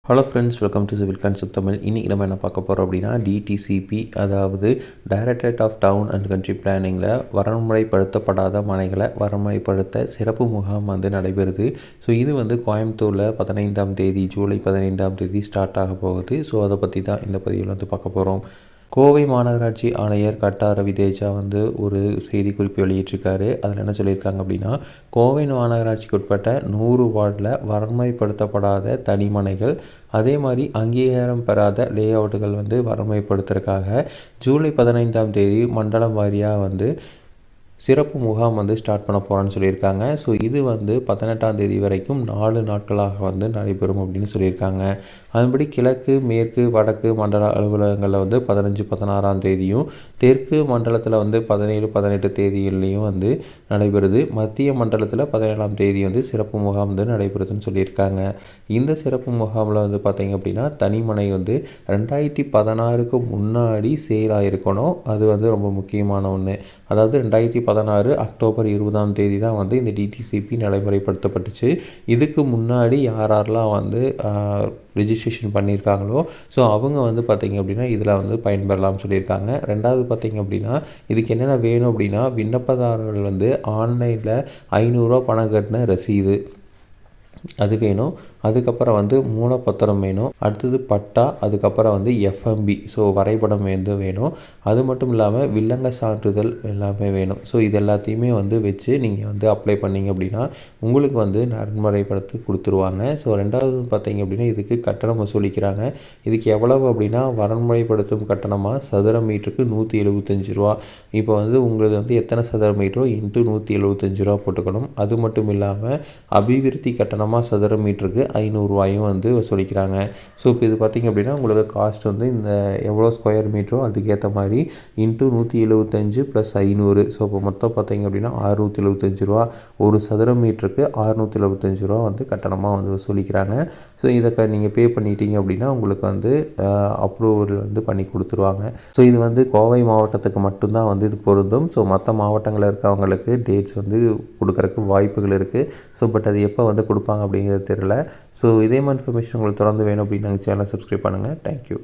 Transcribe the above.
Hello friends, welcome to civil concept Tamil. இன்றைக்கி நம்ம என்ன பார்க்க போகிறோம் அப்படின்னா, டிடிசிபி அதாவது directorate of town and country பிளானிங்கில் வரன்முறைப்படுத்தப்படாத மனைகளை வரன்முறைப்படுத்த சிறப்பு முகாம் நடைபெறுது. ஸோ இது கோயம்புத்தூரில் 15ஆம் தேதி ஜூலை 15ஆம் தேதி ஸ்டார்ட் ஆக போகுது. ஸோ அதை பற்றி தான் இந்த பதிவில் பார்க்க போகிறோம். கோவை மாநகராட்சி ஆணையர் கட்டா ரவி தேஜா ஒரு செய்திக்குறிப்பு வெளியிட்டிருக்காரு. அதில் என்ன சொல்லியிருக்காங்க அப்படின்னா, கோவை மாநகராட்சிக்கு உட்பட்ட 100 வார்டில் வரன்முறைப்படுத்தப்படாத தனிமனைகள், அதே மாதிரி அங்கீகாரம் பெறாத லே அவுட்டுகள் வரன்முறைப்படுத்துறதுக்காக ஜூலை 15ஆம் தேதி மண்டலம் வாரியாக சிறப்பு முகாம் ஸ்டார்ட் பண்ண போகிறான்னு சொல்லியிருக்காங்க. ஸோ இது 18ஆம் தேதி வரைக்கும் 4 நாட்களாக நடைபெறும் அப்படின்னு சொல்லியிருக்காங்க. அதன்படி கிழக்கு, மேற்கு, வடக்கு மண்டல அலுவலகங்களில் 15, 16ஆம் தேதியும், தெற்கு மண்டலத்தில் 17, 18 தேதிகள்லையும் நடைபெறுது. மத்திய மண்டலத்தில் 17ஆம் தேதி சிறப்பு முகாம் நடைபெறுதுன்னு சொல்லியிருக்காங்க. இந்த சிறப்பு முகாமில் பார்த்திங்க அப்படின்னா, தனிமனை 2016க்கு முன்னாடி சேலாக இருக்கணும். அது ரொம்ப முக்கியமான ஒன்று. அதாவது 2016 அக்டோபர் 20ஆம் தேதி தான் இந்த டிடிசிபி நடைமுறைப்படுத்தப்பட்டுச்சு. இதுக்கு முன்னாடி யாரெல்லாம் ரிஜிஸ்ட்ரேஷன் பண்ணியிருக்காங்களோ, ஸோ அவங்க பார்த்திங்க அப்படின்னா இதில் பயன்பெறலாம்னு சொல்லியிருக்காங்க. ரெண்டாவது பார்த்திங்க அப்படின்னா, இதுக்கு என்னென்ன வேணும் அப்படின்னா, விண்ணப்பதாரர்கள் ஆன்லைனில் ₹500 பணம் கட்டின ரசீது அது வேணும். அதுக்கப்புறம் மூலப்பத்திரம் வேணும். அடுத்தது பட்டா, அதுக்கப்புறம் எஃப்எம்பி, ஸோ வரைபடம் வேணும். அது மட்டும் இல்லாமல் வில்லங்க சான்றிதழ் எல்லாமே வேணும். ஸோ இது எல்லாத்தையுமே வச்சு நீங்கள் அப்ளை பண்ணிங்க அப்படின்னா உங்களுக்கு நடைமுறைப்படுத்தி கொடுத்துருவாங்க. ஸோ ரெண்டாவது பார்த்திங்க அப்படின்னா, இதுக்கு கட்டணம் வசூலிக்கிறாங்க. இதுக்கு எவ்வளவு அப்படின்னா, வரன்முறைப்படுத்தும் கட்டணமாக சதுர மீட்டருக்கு ₹175. இப்போ உங்களுக்கு எத்தனை சதுர மீட்டரோ இன்ட்டு ₹175 போட்டுக்கணும். அது மட்டும் இல்லாமல் அபிவிருத்தி கட்டணமாக சதுர மீட்டருக்கு ₹500 வசூலிக்கிறாங்க. ஸோ இப்போ இது பார்த்திங்க அப்படின்னா, உங்களுக்கு காஸ்ட் இந்த எவ்வளோ ஸ்கொயர் மீட்டரோ அதுக்கேற்ற மாதிரி இன்ட்டு 175 + 500, ஸோ இப்போ மொத்தம் பார்த்திங்க அப்படின்னா ₹675. ஒரு சதுர மீட்டருக்கு ₹675 கட்டணமாக வசூலிக்கிறாங்க. ஸோ இதை நீங்கள் பே பண்ணிட்டீங்க அப்படின்னா உங்களுக்கு அப்ரூவல் பண்ணி கொடுத்துருவாங்க. ஸோ இது கோவை மாவட்டத்துக்கு மட்டும்தான் இது பொருந்தும். ஸோ மற்ற மாவட்டங்களில் இருக்கவங்களுக்கு டேட்ஸ் கொடுக்குறக்கு வாய்ப்புகள் இருக்குது. ஸோ பட் அது எப்போ கொடுப்பாங்க அப்படிங்கிறது தெரியல. ஸோ இதே மாதிரி இன்ஃபர்மேஷன் உங்களுக்கு தொடர்ந்து வேணும் அப்படின்னு நாங்கள் சேனலை சப்ஸ்கிரைப் பண்ணுங்கள். தேங்க்யூ.